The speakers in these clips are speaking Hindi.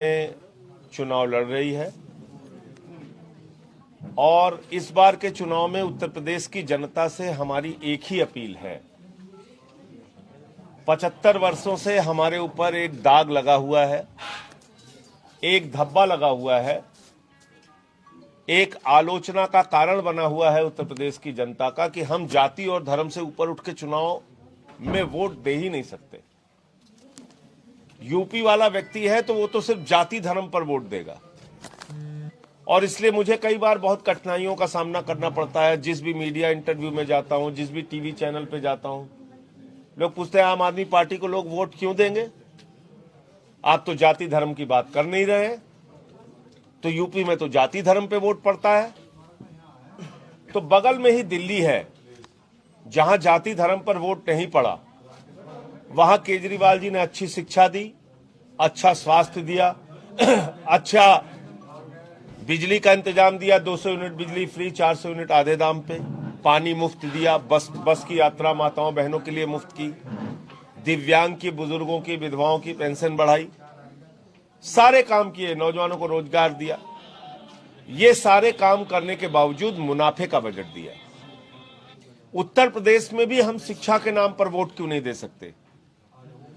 चुनाव लड़ रही है और इस बार के चुनाव में उत्तर प्रदेश की जनता से हमारी एक ही अपील है। 75 वर्षों से हमारे ऊपर एक दाग लगा हुआ है, एक धब्बा लगा हुआ है, एक आलोचना का कारण बना हुआ है उत्तर प्रदेश की जनता का कि हम जाति और धर्म से ऊपर उठ के चुनाव में वोट दे ही नहीं सकते। यूपी वाला व्यक्ति है तो वो तो सिर्फ जाति धर्म पर वोट देगा और इसलिए मुझे कई बार बहुत कठिनाइयों का सामना करना पड़ता है। जिस भी मीडिया इंटरव्यू में जाता हूं, जिस भी टीवी चैनल पे जाता हूं, लोग पूछते हैं आम आदमी पार्टी को लोग वोट क्यों देंगे, आप तो जाति धर्म की बात कर नहीं रहे हैं। तो यूपी में तो जाति धर्म पे वोट पड़ता है, तो बगल में ही दिल्ली है जहां जाति धर्म पर वोट नहीं पड़ा। वहां केजरीवाल जी ने अच्छी शिक्षा दी, अच्छा स्वास्थ्य दिया, अच्छा बिजली का इंतजाम दिया, 200 यूनिट बिजली फ्री, 400 यूनिट आधे दाम पे, पानी मुफ्त दिया, बस की यात्रा माताओं बहनों के लिए मुफ्त की, दिव्यांग की, बुजुर्गों की, विधवाओं की पेंशन बढ़ाई, सारे काम किए, नौजवानों को रोजगार दिया। ये सारे काम करने के बावजूद मुनाफे का बजट दिया। उत्तर प्रदेश में भी हम शिक्षा के नाम पर वोट क्यों नहीं दे सकते,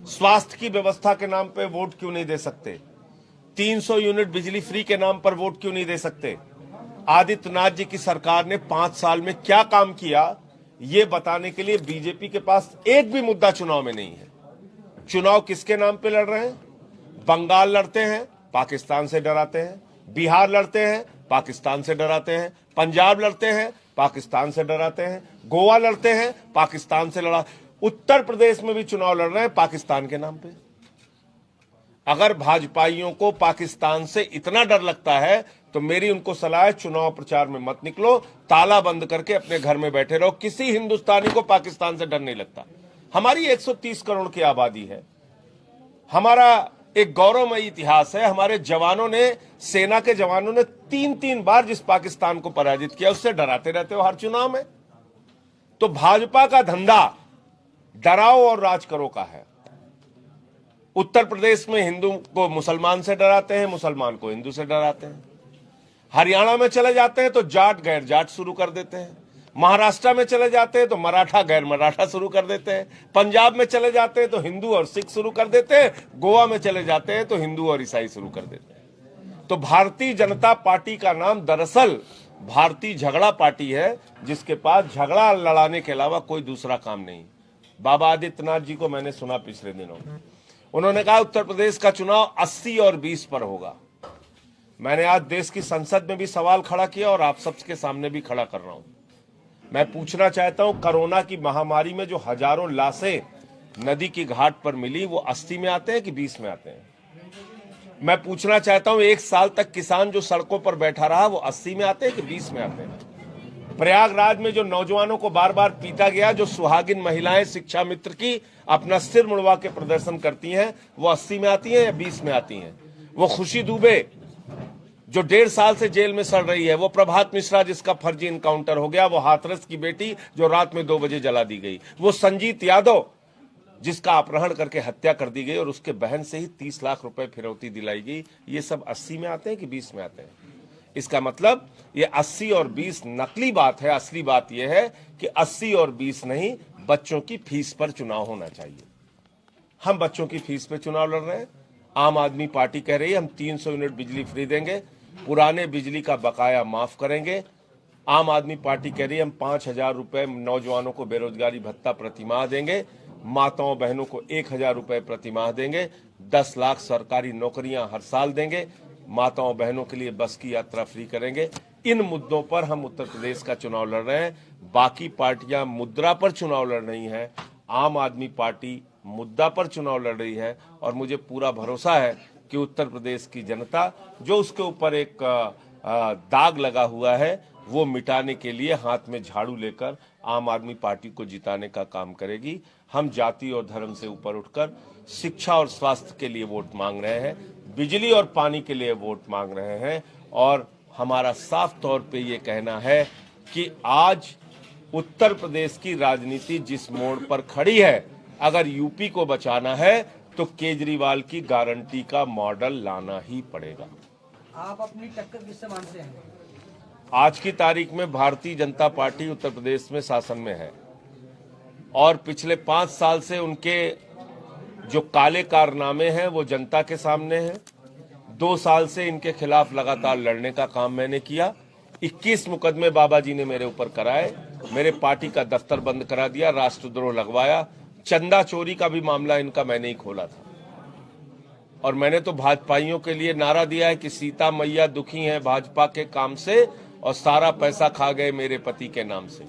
स्वास्थ्य की व्यवस्था के नाम पर वोट क्यों नहीं दे सकते, 300 यूनिट बिजली फ्री के नाम पर वोट क्यों नहीं दे सकते। आदित्यनाथ जी की सरकार ने 5 साल में क्या काम किया, ये बताने के लिए बीजेपी के पास एक भी मुद्दा चुनाव में नहीं है। चुनाव किसके नाम पे लड़ रहे हैं? बंगाल लड़ते हैं, पाकिस्तान से डराते हैं, बिहार लड़ते हैं, पाकिस्तान से डराते हैं, पंजाब लड़ते हैं, पाकिस्तान से डराते हैं, गोवा लड़ते हैं, पाकिस्तान से लड़ा, उत्तर प्रदेश में भी चुनाव लड़ रहे हैं पाकिस्तान के नाम पे। अगर भाजपाइयों को पाकिस्तान से इतना डर लगता है तो मेरी उनको सलाह है, चुनाव प्रचार में मत निकलो, ताला बंद करके अपने घर में बैठे रहो। किसी हिंदुस्तानी को पाकिस्तान से डर नहीं लगता। हमारी 130 करोड़ की आबादी है, हमारा एक गौरवमयी इतिहास है। हमारे जवानों ने, सेना के जवानों ने 3-3 बार जिस पाकिस्तान को पराजित किया, उससे डराते रहते हो हर चुनाव में। तो भाजपा का धंधा डराओ और राज करो का है। उत्तर प्रदेश में हिंदू को मुसलमान से डराते हैं, मुसलमान को हिंदू से डराते हैं। हरियाणा में चले जाते हैं तो जाट गैर जाट शुरू कर देते हैं। महाराष्ट्र में चले जाते हैं तो मराठा गैर मराठा शुरू कर देते हैं। पंजाब में चले जाते हैं तो हिंदू और सिख शुरू कर देते हैं। गोवा में चले जाते हैं तो हिंदू और ईसाई शुरू कर देते हैं। तो भारतीय जनता पार्टी का नाम दरअसल भारतीय झगड़ा पार्टी है, जिसके पास झगड़ा लड़ाने के अलावा कोई दूसरा काम नहीं। बाबा आदित्यनाथ जी को मैंने सुना पिछले दिनों, उन्होंने कहा उत्तर प्रदेश का चुनाव 80 और 20 पर होगा। मैंने आज देश की संसद में भी सवाल खड़ा किया और आप सबके सामने भी खड़ा कर रहा हूं। मैं पूछना चाहता हूं, कोरोना की महामारी में जो हजारों लाशें नदी की घाट पर मिली, वो 80 में आते हैं कि 20 में आते हैं? मैं पूछना चाहता हूं, 1 साल तक किसान जो सड़कों पर बैठा रहा, वो 80 में आते हैं कि 20 में आते हैं? प्रयागराज में जो नौजवानों को बार बार पीटा गया, जो सुहागिन महिलाएं शिक्षा मित्र की अपना सिर मुड़वा के प्रदर्शन करती हैं, वो 80 में आती हैं या 20 में आती हैं? वो खुशी दुबे जो 1.5 साल से जेल में सड़ रही है, वो प्रभात मिश्रा जिसका फर्जी इनकाउंटर हो गया, वो हाथरस की बेटी जो रात में 2 बजे जला दी गई, वो संजीत यादव जिसका अपहरण करके हत्या कर दी गई और उसके बहन से ही 30 लाख रुपए फिरौती दिलाई गई, ये सब 80 में आते हैं कि 20 में आते हैं? इसका मतलब ये 80 और 20 नकली बात है। असली बात यह है कि 80 और 20 नहीं, बच्चों की फीस पर चुनाव होना चाहिए। हम बच्चों की फीस पे चुनाव लड़ रहे हैं। आम आदमी पार्टी कह रही है हम 300 यूनिट बिजली फ्री देंगे, पुराने बिजली का बकाया माफ करेंगे। आम आदमी पार्टी कह रही है हम 5,000 रुपए नौजवानों को बेरोजगारी भत्ता प्रतिमाह देंगे, माताओं बहनों को 1,000 रुपए प्रतिमाह देंगे, 10 लाख सरकारी नौकरियां हर साल देंगे, माताओं बहनों के लिए बस की यात्रा फ्री करेंगे। इन मुद्दों पर हम उत्तर प्रदेश का चुनाव लड़ रहे हैं। बाकी पार्टियां मुद्रा पर चुनाव लड़ रही हैं, आम आदमी पार्टी मुद्दा पर चुनाव लड़ रही है और मुझे पूरा भरोसा है कि उत्तर प्रदेश की जनता जो उसके ऊपर एक दाग लगा हुआ है, वो मिटाने के लिए हाथ में झाड़ू लेकर आम आदमी पार्टी को जिताने का काम करेगी। हम जाति और धर्म से ऊपर उठकर शिक्षा और स्वास्थ्य के लिए वोट मांग रहे हैं, बिजली और पानी के लिए वोट मांग रहे हैं और हमारा साफ तौर पे ये कहना है कि आज उत्तर प्रदेश की राजनीति जिस मोड़ पर खड़ी है, अगर यूपी को बचाना है तो केजरीवाल की गारंटी का मॉडल लाना ही पड़ेगा। आप अपनी टक्कर किससे मानते हैं? आज की तारीख में भारतीय जनता पार्टी उत्तर प्रदेश में शासन में है और पिछले 5 साल से उनके जो काले कारनामे हैं वो जनता के सामने हैं। 2 साल से इनके खिलाफ लगातार लड़ने का काम मैंने किया। 21 मुकदमे बाबा जी ने मेरे ऊपर कराए, मेरे पार्टी का दफ्तर बंद करा दिया, राष्ट्रद्रोह लगवाया, चंदा चोरी का भी मामला इनका मैंने ही खोला था। और मैंने तो भाजपाइयों के लिए नारा दिया है कि सीता मैया दुखी हैं भाजपा के काम से और सारा पैसा खा गए मेरे पति के नाम से।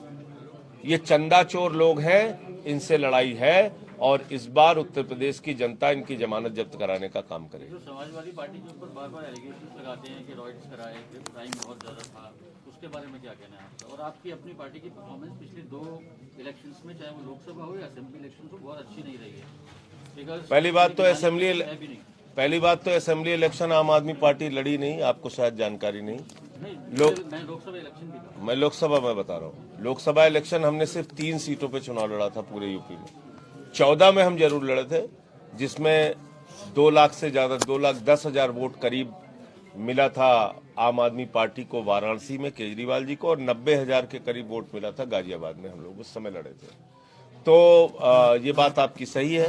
ये चंदा चोर लोग हैं, इनसे लड़ाई है और इस बार उत्तर प्रदेश की जनता इनकी जमानत जब्त कराने का काम करेगी। जो समाजवादी पार्टी के ऊपर बार-बार एलिगेशंस लगाते हैं कि रॉयट्स कराए, क्राइम बहुत ज्यादा था, उसके बारे में क्या कहना है आपका? और आपकी अपनी पार्टी की परफॉर्मेंस पिछले 2 इलेक्शंस में, चाहे वो लोकसभा हो या असेंबली इलेक्शन हो, बहुत अच्छी नहीं रही है। पहली बात तो असेंबली इलेक्शन आम आदमी पार्टी लड़ी नहीं, आपको शायद जानकारी नहीं। मैं लोकसभा इलेक्शन भी था। मैं लोकसभा में बता रहा हूँ, लोकसभा इलेक्शन हमने सिर्फ 3 सीटों पे चुनाव लड़ा था पूरे यूपी में। 14 में हम जरूर लड़े थे, जिसमें 2 लाख से ज्यादा 2,10,000 वोट करीब मिला था आम आदमी पार्टी को वाराणसी में केजरीवाल जी को, और 90,000 के करीब वोट मिला था गाजियाबाद में, हम लोग उस समय लड़े थे। तो ये बात आपकी सही है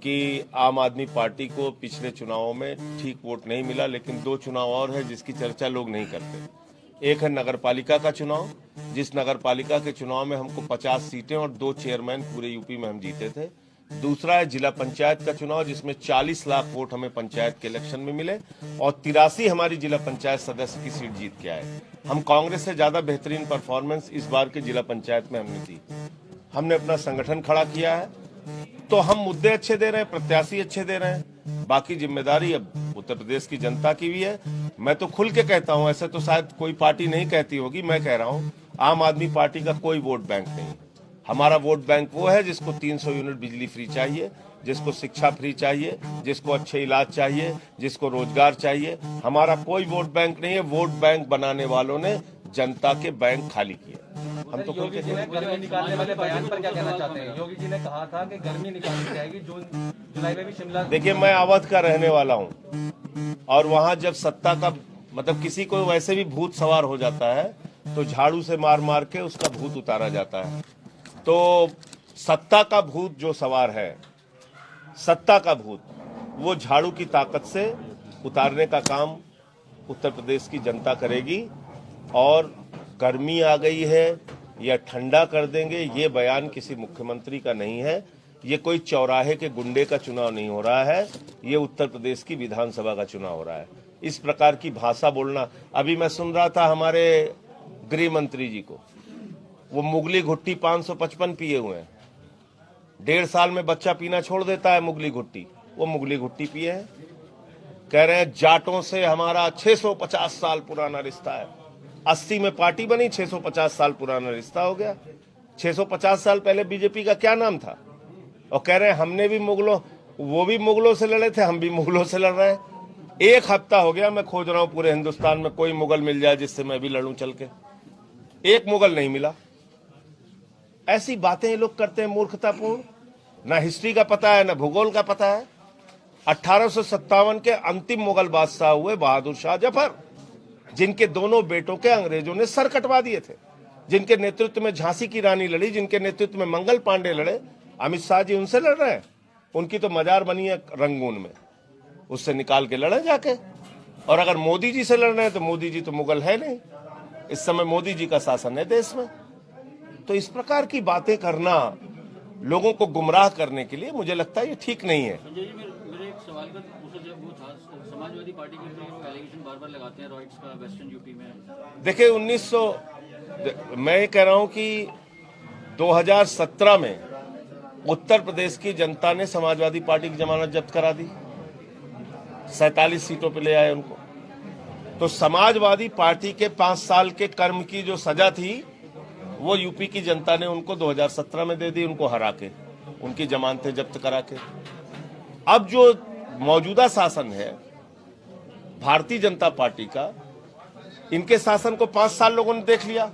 कि आम आदमी पार्टी को पिछले चुनावों में ठीक वोट नहीं मिला, लेकिन 2 चुनाव और है जिसकी चर्चा लोग नहीं करते। एक है नगरपालिका का चुनाव, जिस नगरपालिका के चुनाव में हमको 50 सीटें और 2 चेयरमैन पूरे यूपी में हम जीते थे। दूसरा है जिला पंचायत का चुनाव, जिसमें 40 लाख वोट हमें पंचायत के इलेक्शन में मिले और 83 हमारी जिला पंचायत सदस्य की सीट जीत के आए। हम कांग्रेस से ज्यादा बेहतरीन परफॉर्मेंस इस बार के जिला पंचायत में हमने दी। हमने अपना संगठन खड़ा किया है, तो हम मुद्दे अच्छे दे रहे हैं, प्रत्याशी अच्छे दे रहे हैं। बाकी जिम्मेदारी अब उत्तर प्रदेश की जनता की भी है। मैं तो खुल के कहता हूं, ऐसे तो शायद कोई पार्टी नहीं कहती होगी, मैं कह रहा हूं आम आदमी पार्टी का कोई वोट बैंक नहीं। हमारा वोट बैंक वो है जिसको 300 यूनिट बिजली फ्री चाहिए, जिसको शिक्षा फ्री चाहिए, जिसको अच्छे इलाज चाहिए, जिसको रोजगार चाहिए। हमारा कोई वोट बैंक नहीं है। वोट बैंक बनाने वालों ने जनता के बैंक खाली किए। हम तो योगी जी ने गर्मी निकालने वाले बयान पर क्या कहना चाहते हैं? योगी जी ने कहा था कि गर्मी निकाली जाएगी, जून जुलाई में भी शिमला। देखिए, मैं अवध का रहने वाला हूँ और वहां जब सत्ता का मतलब किसी को वैसे भी भूत सवार हो जाता है तो झाड़ू से मार मार के उसका भूत उतारा जाता है। तो सत्ता का भूत जो सवार है, सत्ता का भूत, वो झाड़ू की ताकत से उतारने का काम उत्तर प्रदेश की जनता करेगी। और गर्मी आ गई है या ठंडा कर देंगे, ये बयान किसी मुख्यमंत्री का नहीं है। ये कोई चौराहे के गुंडे का चुनाव नहीं हो रहा है, ये उत्तर प्रदेश की विधानसभा का चुनाव हो रहा है। इस प्रकार की भाषा बोलना, अभी मैं सुन रहा था हमारे गृह मंत्री जी को, वो मुगली घुट्टी 555 पिए हुए हैं। 1.5 साल में बच्चा पीना छोड़ देता है मुगली घुट्टी, वो मुगली घुट्टी पिए हैं। कह रहे हैं जाटों से हमारा 650 साल पुराना रिश्ता है। 80 में पार्टी बनी, 650 साल पुराना रिश्ता हो गया। 650 साल पहले बीजेपी का क्या नाम था? और कह रहे हैं हमने भी मुगलों, वो भी मुगलों से लड़े थे, हम भी मुगलों से लड़ रहे हैं। 1 हफ्ता हो गया मैं खोज रहा हूं पूरे हिंदुस्तान में कोई मुगल मिल जाए जिससे मैं भी लड़ूं चल के। 1 मुगल नहीं मिला। ऐसी बातें ये लोग करते हैं मूर्खतापूर्ण। ना हिस्ट्री का पता है, ना भूगोल का पता है। 1857 के अंतिम मुगल बादशाह हुए बहादुर शाह जफर, जिनके दोनों बेटों के अंग्रेजों ने सर कटवा दिए थे, जिनके नेतृत्व में झांसी की रानी लड़ी, जिनके नेतृत्व में मंगल पांडे लड़े। अमित शाह जी उनसे लड़ रहे हैं। उनकी तो मजार बनी है रंगून में, उससे निकाल के लड़े जाके। और अगर मोदी जी से लड़ रहे हैं तो मोदी जी तो मुगल है नहीं, इस समय मोदी जी का शासन है देश में। तो इस प्रकार की बातें करना लोगों को गुमराह करने के लिए, मुझे लगता है ये ठीक नहीं है। संजय जी, मेरे एक सवाल का वो था, समाजवादी पार्टी के ऊपर एलिगेशन बार-बार लगाते हैं रॉयट्स का वेस्टर्न यूपी में। देखिए, मैं ये कह रहा हूं कि 2017 में उत्तर प्रदेश की जनता ने समाजवादी पार्टी की जमानत जब्त करा दी, 47 सीटों पे ले आए उनको। तो समाजवादी पार्टी के 5 साल के कर्म की जो सजा थी वो यूपी की जनता ने उनको 2017 में दे दी, उनको हरा के, उनकी जमानतें जब्त करा के। अब जो मौजूदा शासन है भारतीय जनता पार्टी का, इनके शासन को 5 साल लोगों ने देख लिया।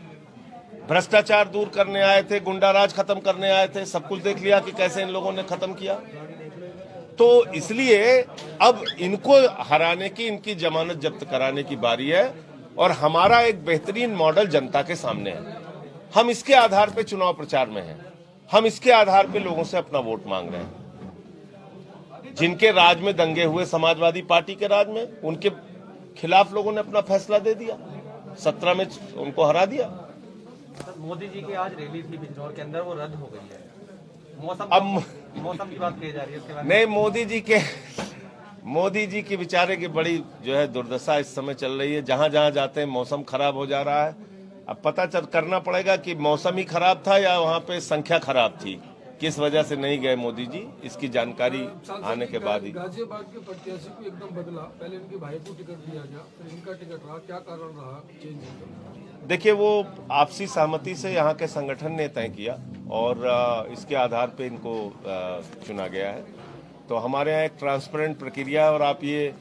भ्रष्टाचार दूर करने आए थे, गुंडाराज खत्म करने आए थे, सब कुछ देख लिया कि कैसे इन लोगों ने खत्म किया। तो इसलिए अब इनको हराने की, इनकी जमानत जब्त कराने की बारी है और हमारा एक बेहतरीन मॉडल जनता के सामने है। हम इसके आधार पे चुनाव प्रचार में हैं, हम इसके आधार पे लोगों से अपना वोट मांग रहे हैं। जिनके राज में दंगे हुए, समाजवादी पार्टी के राज में, उनके खिलाफ लोगों ने अपना फैसला दे दिया, 17 में उनको हरा दिया। मोदी जी की आज रैली थी बिजनौर के अंदर, वो रद्द हो गई है। मौसम की बात की जा रही है, उसके बाद नहीं, मोदी जी की बेचारे की बड़ी जो है दुर्दशा इस समय चल रही है। जहां जहां जाते हैं मौसम खराब हो जा रहा है। अब पता करना पड़ेगा कि मौसम ही खराब था या वहां पे संख्या खराब थी, किस वजह से नहीं गए मोदी जी, इसकी जानकारी आने के बाद ही। गाजियाबाद के प्रत्याशी को एकदम बदला, पहले इनके भाई को टिकट दिया गया, फिर इनका टिकट रहा, क्या कारण रहा चेंज? देखिए, वो आपसी सहमति से यहाँ के संगठन ने तय किया और इसके आधार पे इनको चुना गया है। तो हमारे यहाँ एक ट्रांसपेरेंट प्रक्रिया है और आप ये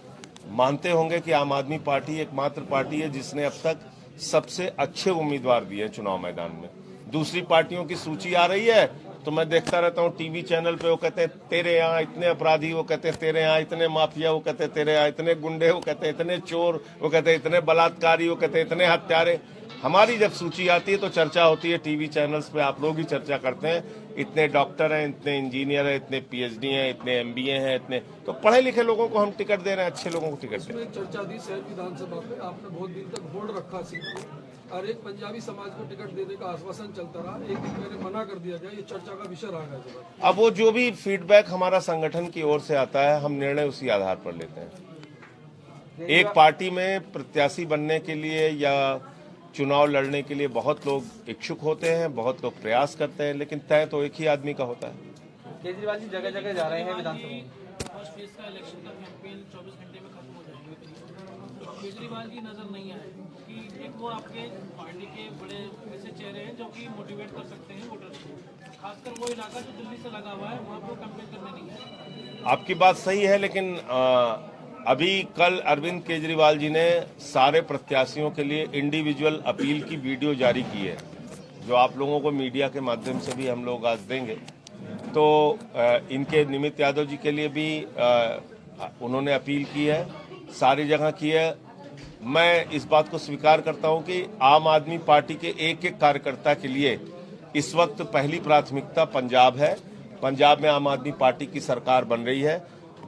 मानते होंगे कि आम आदमी पार्टी एकमात्र पार्टी है जिसने अब तक सबसे अच्छे उम्मीदवार दिए हैं चुनाव मैदान में। दूसरी पार्टियों की सूची आ रही है तो मैं देखता रहता हूँ टीवी चैनल पे, वो कहते हैं तेरे यहाँ इतने अपराधी, वो कहते हैं तेरे यहाँ इतने माफिया, वो कहते हैं तेरे यहाँ इतने गुंडे, वो कहते हैं इतने चोर, वो कहते हैं इतने बलात्कारी, वो कहते हैं इतने हत्यारे। हमारी जब सूची आती है तो चर्चा होती है टीवी चैनल्स पे, आप लोग ही चर्चा करते हैं, इतने डॉक्टर हैं, इतने इंजीनियर हैं, इतने पीएचडी हैं, इतने एमबीए हैं, इतने, तो पढ़े लिखे लोगों को हम टिकट दे रहे हैं, अच्छे लोगों को टिकट दे रहे हैं। चर्चा थी शहर विधानसभा पे, आपने बहुत दिन तक होल्ड रखा सीट को और एक पंजाबी समाज को टिकट देने का आश्वासन चलता रहा, एक दिन मैंने मना कर दिया गया, ये चर्चा का विषय रहा गया। अब वो जो भी फीडबैक हमारा संगठन की ओर से आता है, हम निर्णय उसी आधार पर लेते हैं। एक पार्टी में प्रत्याशी बनने के लिए या चुनाव लड़ने के लिए बहुत लोग इच्छुक होते हैं, बहुत लोग प्रयास करते हैं, लेकिन तय तो एक ही आदमी का होता है। केजरीवाल जी जगह जगह जा रहे हैं विधानसभा में। फर्स्ट फेज का इलेक्शन का कैंपेन 24 घंटे में खत्म हो जाएगा। तो केजरीवाल की नजर नहीं आए कि एक वो आपके पार्टी के बड़े ऐसे चेहरे हैं जो कि मोटिवेट कर सकते हैं वोटर्स को, खासकर वो इलाका जो दिल्ली से लगा हुआ है वहाँ पर कैंपेन करने नहीं है। आपकी बात सही है, लेकिन अभी कल अरविंद केजरीवाल जी ने सारे प्रत्याशियों के लिए इंडिविजुअल अपील की वीडियो जारी की है, जो आप लोगों को मीडिया के माध्यम से भी हम लोग आज देंगे। तो इनके निमित यादव जी के लिए भी उन्होंने अपील की है, सारी जगह की है। मैं इस बात को स्वीकार करता हूं कि आम आदमी पार्टी के एक एक कार्यकर्ता के लिए इस वक्त पहली प्राथमिकता पंजाब है। पंजाब में आम आदमी पार्टी की सरकार बन रही है,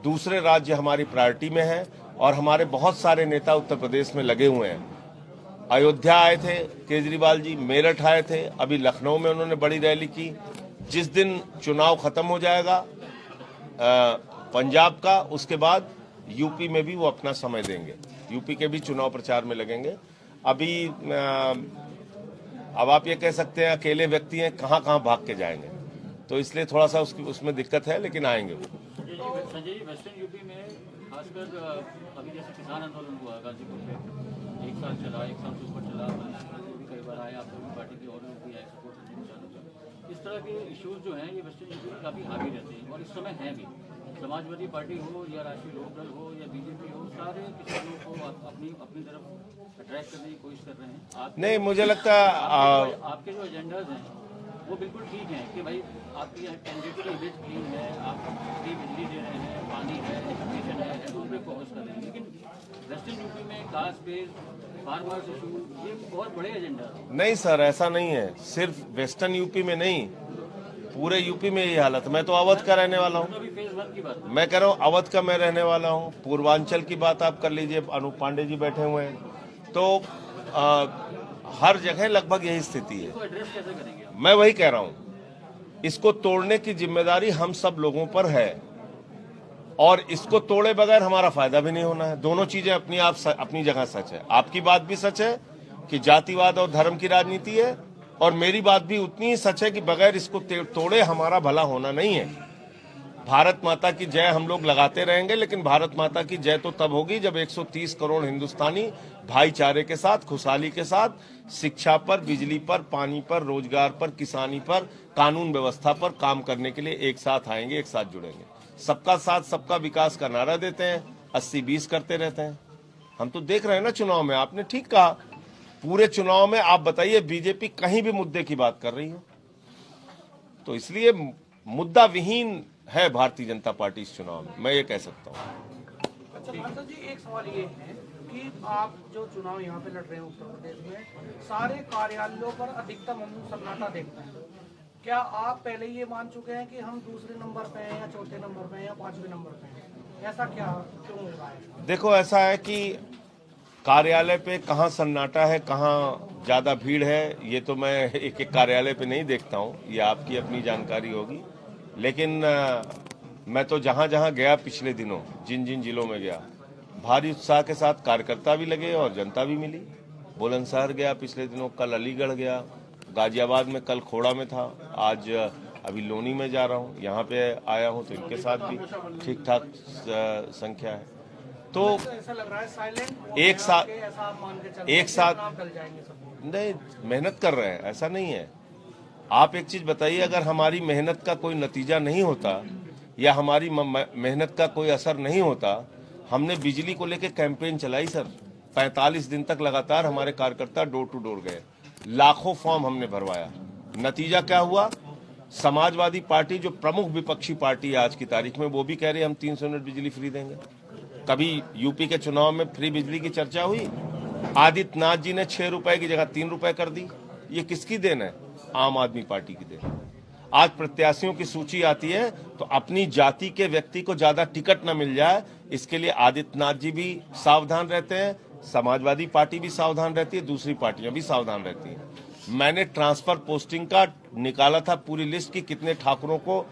दूसरे राज्य हमारी प्रायोरिटी में है और हमारे बहुत सारे नेता उत्तर प्रदेश में लगे हुए हैं। अयोध्या आए थे केजरीवाल जी, मेरठ आए थे, अभी लखनऊ में उन्होंने बड़ी रैली की। जिस दिन चुनाव खत्म हो जाएगा पंजाब का, उसके बाद यूपी में भी वो अपना समय देंगे, यूपी के भी चुनाव प्रचार में लगेंगे। अभी अब आप ये कह सकते हैं अकेले व्यक्ति हैं, कहाँ कहाँ भाग के जाएंगे, तो इसलिए थोड़ा सा उसमें दिक्कत है, लेकिन आएंगे वो। संजय जी, वेस्टर्न यूपी में खासकर अभी जैसे किसान आंदोलन हुआ गाजीपुर में, 1 साल चला, 1 साल से ऊपर चला, कई बार आए, आप लोग पार्टी की और लोग भी आए सपोर्ट करने चालू कर। इस तरह के इश्यूज जो हैं ये वेस्टर्न यूपी में काफ़ी हावी रहते हैं और इस समय हैं भी। समाजवादी पार्टी हो या राष्ट्रीय लोकदल हो या बीजेपी हो, सारे किसानों को अपनी तरफ अट्रैक्ट करने की कोशिश कर रहे हैं। नहीं, मुझे लगता है आपके जो एजेंडाज हैं वो बिल्कुल ठीक है कि भाई आपकी कैंडिडेट की इमेज क्लीन है, आप फ्री बिजली दे रहे हैं, पानी है, एजुकेशन है, उन पर फोकस कर रहे हैं। लेकिन वेस्टर्न यूपी में कास्ट बेस, फार्मर्स इशू, ये बहुत बड़े एजेंडा है। नहीं सर, ऐसा नहीं है, सिर्फ वेस्टर्न यूपी में नहीं, पूरे यूपी में यही हालत। मैं तो अवध का रहने वाला हूँ, अभी फेज 1 की बात है। मैं कह रहा हूँ अवध का मैं रहने वाला हूँ। पूर्वांचल की बात आप कर लीजिए, अनूप पांडे जी बैठे हुए हैं, तो हर जगह लगभग यही स्थिति है। इसको एड्रेस कैसे करेंगे आप? मैं वही कह रहा हूँ, इसको तोड़ने की जिम्मेदारी हम सब लोगों पर है और इसको तोड़े बगैर हमारा फायदा भी नहीं होना है। दोनों चीजें अपनी जगह सच है। आपकी बात भी सच है कि जातिवाद और धर्म की राजनीति है, और मेरी बात भी उतनी ही सच है कि बगैर इसको तोड़े हमारा भला होना नहीं है। भारत माता की जय हम लोग लगाते रहेंगे, लेकिन भारत माता की जय तो तब होगी जब 130 करोड़ हिंदुस्तानी भाईचारे के साथ, खुशहाली के साथ, शिक्षा पर, बिजली पर, पानी पर, रोजगार पर, किसानी पर, कानून व्यवस्था पर काम करने के लिए एक साथ आएंगे, एक साथ जुड़ेंगे। सबका साथ सबका विकास का नारा देते हैं, 80-20 करते रहते हैं। हम तो देख रहे हैं ना चुनाव में, आपने ठीक कहा, पूरे चुनाव में आप बताइए बीजेपी कहीं भी मुद्दे की बात कर रही है। तो इसलिए मुद्दा विहीन है भारतीय जनता पार्टी इस चुनाव में, मैं ये कह सकता हूँ। अच्छा सांसद जी, एक सवाल ये है कि आप जो चुनाव यहाँ पे लड़ रहे हैं उत्तर प्रदेश में, सारे कार्यालयों पर अधिकतम हम सन्नाटा देखते हैं। क्या आप पहले ये मान चुके हैं कि हम दूसरे नंबर पे हैं या चौथे नंबर पे हैं या 5वें नंबर पे हैं? ऐसा क्या क्यों हो रहा है? देखो, ऐसा है कि कार्यालय पे कहाँ सन्नाटा है, कहाँ ज्यादा भीड़ है, ये तो मैं एक एक कार्यालय पे नहीं देखता हूँ, ये आपकी अपनी जानकारी होगी। लेकिन मैं तो जहाँ जहाँ गया पिछले दिनों, जिन जिन जिलों में गया, भारी उत्साह के साथ कार्यकर्ता भी लगे और जनता भी मिली। बुलंदशहर गया पिछले दिनों, कल अलीगढ़ गया, गाजियाबाद में कल खोड़ा में था, आज अभी लोनी में जा रहा हूँ, यहाँ पे आया हूँ, तो इनके साथ भी ठीक ठाक संख्या है। तो ऐसा लग रहा है साइलेंट एक साथ डल जाएंगे सब। नहीं, मेहनत कर रहे हैं, ऐसा नहीं है। आप एक चीज बताइए, अगर हमारी मेहनत का कोई नतीजा नहीं होता या हमारी मेहनत का कोई असर नहीं होता, हमने बिजली को लेकर कैंपेन चलाई सर, 45 दिन तक लगातार हमारे कार्यकर्ता डोर टू डोर गए, लाखों फॉर्म हमने भरवाया। नतीजा क्या हुआ? समाजवादी पार्टी जो प्रमुख विपक्षी पार्टी है आज की तारीख में, वो भी कह रही है हम 300 यूनिट बिजली फ्री देंगे। कभी यूपी के चुनाव में फ्री बिजली की चर्चा हुई? आदित्यनाथ जी ने 6 रुपए की जगह 3 रुपए कर दी। ये किसकी देन है? आम आदमी पार्टी की देन। आज प्रत्याशियों की सूची आती है तो अपनी जाति के व्यक्ति को ज्यादा टिकट न मिल जाए, इसके लिए आदित्यनाथ जी भी सावधान रहते हैं, समाजवादी पार्टी भी सावधान रहती है, दूसरी पार्टियां भी सावधान रहती हैं। मैंने ट्रांसफर पोस्टिंग का निकाला था पूरी लिस्ट की, कितने ठाकुरों को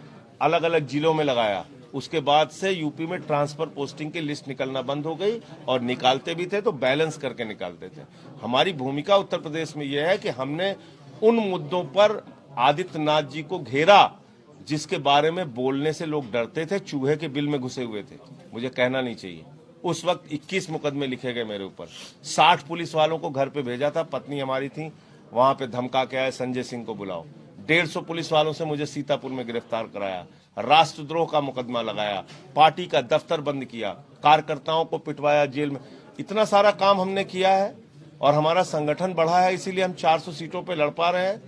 अलग अलग जिलों में लगाया। उसके बाद से यूपी में ट्रांसफर पोस्टिंग की लिस्ट निकलना बंद हो गई, और निकालते भी थे तो बैलेंस करके निकालते थे। हमारी भूमिका उत्तर प्रदेश में यह है कि हमने उन मुद्दों पर आदित्यनाथ जी को घेरा जिसके बारे में बोलने से लोग डरते थे, चूहे के बिल में घुसे हुए थे। मुझे कहना नहीं चाहिए, उस वक्त 21 मुकदमे लिखे गए मेरे ऊपर। 60 पुलिस वालों को घर पे भेजा था, पत्नी हमारी थी, वहां पे धमका के आए संजय सिंह को बुलाओ। 150 पुलिस वालों से मुझे सीतापुर में गिरफ्तार कराया, राष्ट्रद्रोह का मुकदमा लगाया, पार्टी का दफ्तर बंद किया, कार्यकर्ताओं को पिटवाया जेल में। इतना सारा काम हमने किया है और हमारा संगठन बढ़ा है, इसीलिए हम 400 सीटों पे लड़ पा रहे हैं।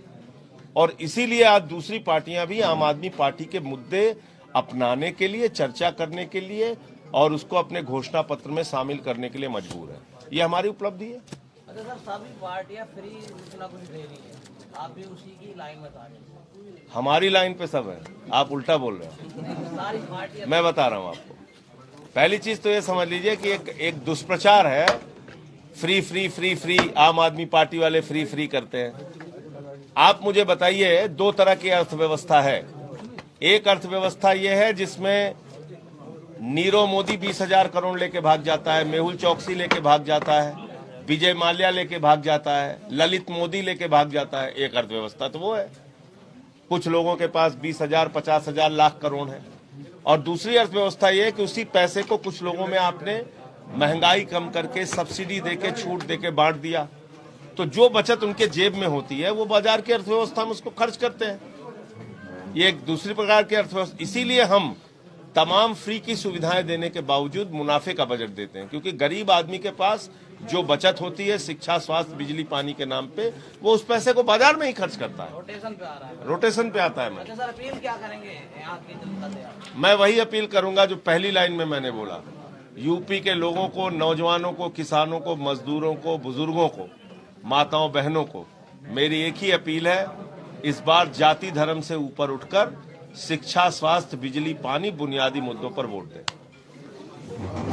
और इसीलिए आज दूसरी पार्टियां भी आम आदमी पार्टी के मुद्दे अपनाने के लिए, चर्चा करने के लिए और उसको अपने घोषणा पत्र में शामिल करने के लिए मजबूर है। ये हमारी उपलब्धि है। अच्छा सर, सभी पार्टियां फ्री कुछ ना कुछ दे रही है, आप भी उसी की लाइन बता रहे हैं। हमारी लाइन पे सब है, आप उल्टा बोल रहे हो। सारी पार्टियां, मैं बता रहा हूं आपको। पहली चीज तो ये समझ लीजिए कि एक दुष्प्रचार है, फ्री फ्री फ्री फ्री, आम आदमी पार्टी वाले फ्री फ्री करते हैं। आप मुझे बताइए, 2 तरह की अर्थव्यवस्था है। एक अर्थव्यवस्था ये है जिसमें नीरव मोदी 20,000 करोड़ लेके भाग जाता है, मेहुल चौकसी लेके भाग जाता है, विजय माल्या लेके भाग जाता है, ललित मोदी लेके भाग जाता है। एक अर्थव्यवस्था तो वो है, कुछ लोगों के पास 20,000, 50,000, लाख करोड़ है। और दूसरी अर्थव्यवस्था ये है कि उसी पैसे को कुछ लोगों में आपने महंगाई कम करके, सब्सिडी देके, छूट देके बांट दिया, तो जो बचत उनके जेब में होती है वो बाजार की अर्थव्यवस्था में उसको खर्च करते हैं। ये एक दूसरी प्रकार की अर्थव्यवस्था। इसीलिए हम तमाम फ्री की सुविधाएं देने के बावजूद मुनाफे का बजट देते हैं, क्योंकि गरीब आदमी के पास जो बचत होती है शिक्षा, स्वास्थ्य, बिजली, पानी के नाम पे, वो उस पैसे को बाजार में ही खर्च करता है, रोटेशन पे आ रहा है। रोटेशन पे आता है। मैं अच्छा सर, अपील क्या करेंगे यहाँ की जनता से? मैं वही अपील करूंगा जो पहली लाइन में मैंने बोला। यूपी के लोगों को, नौजवानों को, किसानों को, मजदूरों को, बुजुर्गों को, माताओं बहनों को मेरी एक ही अपील है, इस बार जाति धर्म से ऊपर उठकर शिक्षा, स्वास्थ्य, बिजली, पानी, बुनियादी मुद्दों पर वोट दें।